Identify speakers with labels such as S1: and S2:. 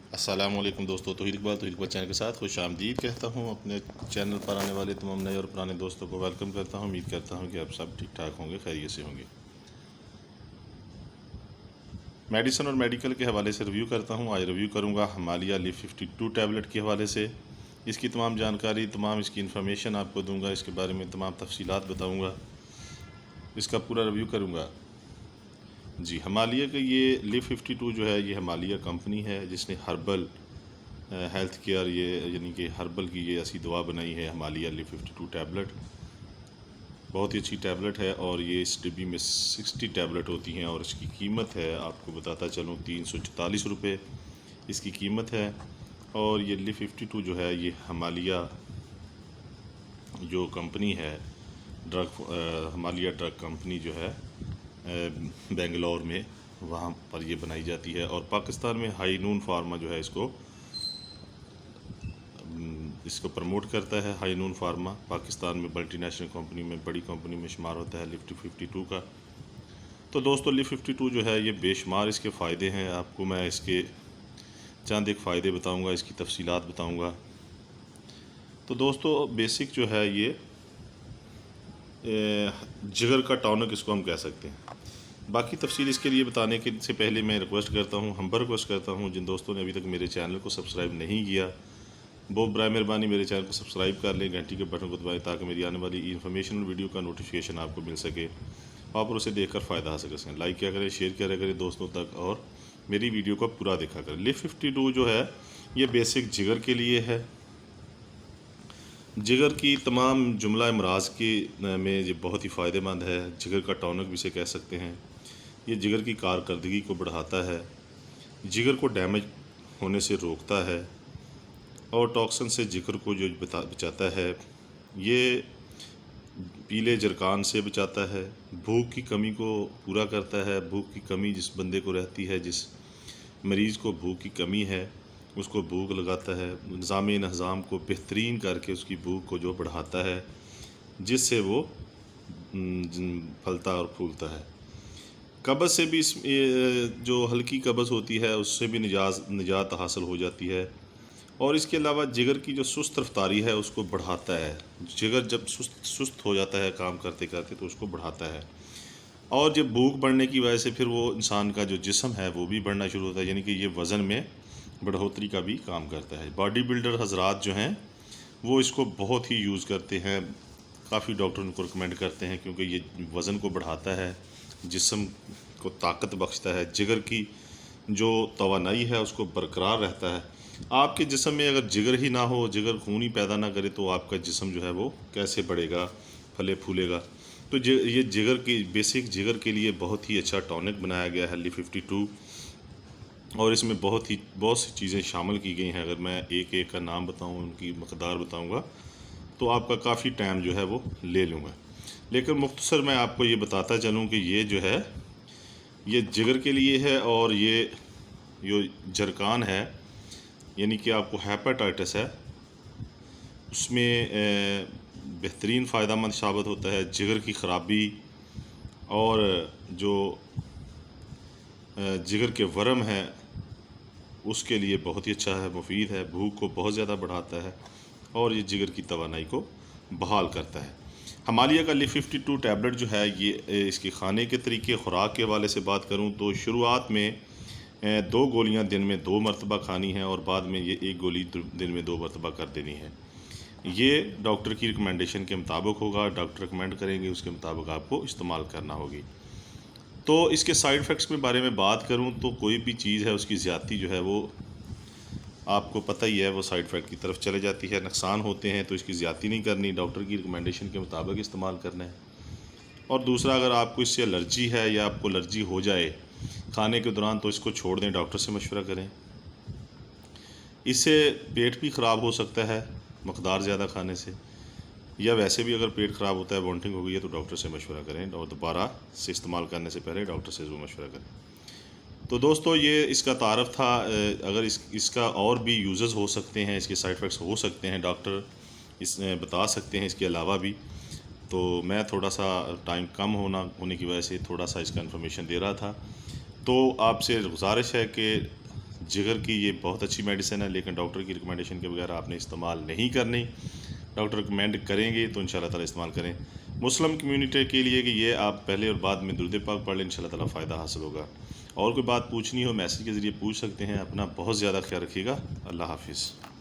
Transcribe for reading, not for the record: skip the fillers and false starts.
S1: अस्सलामुअलैकुम दोस्तों, तौहीद इकबाल चैनल के साथ खुश आमदीद कहता हूँ। अपने चैनल पर आने वाले तमाम नए और पुराने दोस्तों को वेलकम करता हूँ। उम्मीद करता हूँ कि आप सब ठीक ठाक होंगे, खैरियत से होंगे। मेडिसिन और मेडिकल के हवाले से रिव्यू करता हूँ। आज रिव्यू करूँगा हिमालय लीफ 52 टैबलेट के हवाले से। इसकी तमाम जानकारी, तमाम इसकी इन्फॉर्मेशन आपको दूँगा। इसके बारे में तमाम तफसीलात बताऊँगा, इसका पूरा रिव्यू करूँगा। जी, हिमालय का ये लीफ 52 जो है, ये हिमालय कंपनी है जिसने हर्बल हेल्थ केयर, ये यानी कि हर्बल की ये ऐसी दवा बनाई है, हिमालय लीफ 52 टैबलेट। बहुत ही अच्छी टैबलेट है और ये इस डिब्बी में 60 टैबलेट होती हैं और इसकी कीमत है, आपको बताता चलूँ, 344 रुपये इसकी कीमत है। और ये लीफ 52 जो है, ये हिमालय जो कंपनी है, हिमालय ड्रग कंपनी जो है बेंगलोर में, वहाँ पर ये बनाई जाती है। और पाकिस्तान में हाई नून फार्मा जो है इसको प्रमोट करता है। हाई नून फार्मा पाकिस्तान में मल्टीनेशनल कंपनी में, बड़ी कंपनी में शुमार होता है लीफ 52 का। तो दोस्तों, लीफ 52 जो है, ये बेशुमार इसके फ़ायदे हैं। आपको मैं इसके चंद एक फ़ायदे बताऊंगा, इसकी तफसीलात बताऊंगा। तो दोस्तों, बेसिक जो है ये जिगर का टॉनिक इसको हम कह सकते हैं। बाकी तफसील इसके लिए बताने के से पहले मैं रिक्वेस्ट करता हूँ, हम्बर रिक्वेस्ट करता हूँ, जिन दोस्तों ने अभी तक मेरे चैनल को सब्सक्राइब नहीं किया, वो बराए मेहरबानी मेरे चैनल को सब्सक्राइब कर लें, घंटी के बटन को दबाएं, ताकि मेरी आने वाली इन्फॉर्मेशनल वीडियो का नोटिफिकेशन आपको मिल सके और उसे देखकर फ़ायदा हासिल कर सकें। लाइक किया करें, शेयर किया करें दोस्तों तक, और मेरी वीडियो को पूरा देखा करें। लीफ 52 जो है, ये बेसिक जिगर के लिए है। जिगर की तमाम जुमला अमराज के में ये बहुत ही फ़ायदेमंद है। जिगर का टॉनिक भी इसे कह सकते हैं। ये जिगर की कारकर्दगी को बढ़ाता है, जिगर को डैमेज होने से रोकता है और टॉक्सिन से जिगर को जो बचाता है। ये पीले जरकान से बचाता है, भूख की कमी को पूरा करता है। भूख की कमी जिस बंदे को रहती है, जिस मरीज़ को भूख की कमी है, उसको भूख लगाता है। निज़ाम को बेहतरीन करके उसकी भूख को जो बढ़ाता है, जिससे वो फलता और फूलता है। कब्ज़ से भी जो हल्की कब्ज़ होती है, उससे भी निजात हासिल हो जाती है। और इसके अलावा जिगर की जो सुस्त रफ्तारी है, उसको बढ़ाता है। जिगर जब सुस्त हो जाता है काम करते करते, तो उसको बढ़ाता है। और जब भूख बढ़ने की वजह से फिर वो इंसान का जो जिस्म है वो भी बढ़ना शुरू होता है, यानी कि ये वज़न में बढ़ोतरी का भी काम करता है। बॉडी बिल्डर हजरात जो हैं, वो इसको बहुत ही यूज़ करते हैं। काफ़ी डॉक्टर उनको रिकमेंड करते हैं, क्योंकि ये वज़न को बढ़ाता है, जिस्म को ताकत बख्शता है। जिगर की जो तवानाई है उसको बरकरार रहता है। आपके जिस्म में अगर जिगर ही ना हो, जिगर खून ही पैदा ना करे, तो आपका जिस्म जो है वो कैसे बढ़ेगा, फले फूलेगा। तो ये जिगर की बेसिक जिगर के लिए बहुत ही अच्छा टॉनिक बनाया गया है लीफ 52। और इसमें बहुत सी चीज़ें शामिल की गई हैं। अगर मैं एक एक का नाम बताऊं, उनकी मकदार बताऊंगा, तो आपका काफ़ी टाइम जो है वो ले लूँगा। लेकिन मुख्तसर मैं आपको ये बताता चलूँ कि ये जो है, ये जिगर के लिए है। और ये जो जरकान है, यानी कि आपको हेपेटाइटिस है, उसमें बेहतरीन फ़ायदेमंद साबित होता है। जिगर की ख़राबी और जो जिगर के वर्म है, उसके लिए बहुत ही अच्छा है, मुफीद है। भूख को बहुत ज़्यादा बढ़ाता है और ये जिगर की तवानाई को बहाल करता है। हिमालय का लीफ 52 टैबलेट जो है, ये इसके खाने के तरीके, ख़ुराक के हवाले से बात करूँ तो शुरुआत में 2 गोलियाँ दिन में 2 मरतबा खानी है, और बाद में ये 1 गोली दिन में 2 मरतबा कर देनी है। ये डॉक्टर की रिकमेंडेशन के मुताबिक होगा। डॉक्टर रिकमेंड करेंगे, उसके मुताबिक आपको इस्तेमाल करना होगी। तो इसके साइड इफ़ेक्ट्स के बारे में बात करूं तो कोई भी चीज़ है, उसकी ज़्यादती जो है वो आपको पता ही है, वो साइड इफ़ेक्ट की तरफ चले जाती है, नुकसान होते हैं। तो इसकी ज़्यादती नहीं करनी, डॉक्टर की रिकमेंडेशन के मुताबिक इस्तेमाल करना है। और दूसरा, अगर आपको इससे एलर्जी है या आपको एलर्जी हो जाए खाने के दौरान, तो इसको छोड़ दें, डॉक्टर से मशवरा करें। इससे पेट भी ख़राब हो सकता है मकदार ज़्यादा खाने से, या वैसे भी अगर पेट ख़राब होता है, वॉमिटिंग हो गई है, तो डॉक्टर से मशवरा करें, और दोबारा से इस्तेमाल करने से पहले डॉक्टर से ज़रूर मशवरा करें। तो दोस्तों, ये इसका तारफ़ था। अगर इसका और भी यूज़ेस हो सकते हैं, इसके साइड इफ़ेक्ट्स हो सकते हैं, डॉक्टर बता सकते हैं इसके अलावा भी। तो मैं थोड़ा सा टाइम कम होने की वजह से थोड़ा सा इसका इन्फॉर्मेशन दे रहा था। तो आपसे गुजारिश है कि जिगर की ये बहुत अच्छी मेडिसिन है, लेकिन डॉक्टर की रिकमेंडेशन के बगैर आपने इस्तेमाल नहीं करनी। डॉक्टर रिकमेंड करेंगे तो इंशाल्लाह ताला इस्तेमाल करें। मुस्लिम कम्युनिटी के लिए कि ये आप पहले और बाद में दुरूद पाक पढ़ लें, इंशाल्लाह ताला फ़ायदा हासिल होगा। और कोई बात पूछनी हो मैसेज के ज़रिए पूछ सकते हैं। अपना बहुत ज़्यादा ख्याल रखिएगा। अल्लाह हाफ़िज़।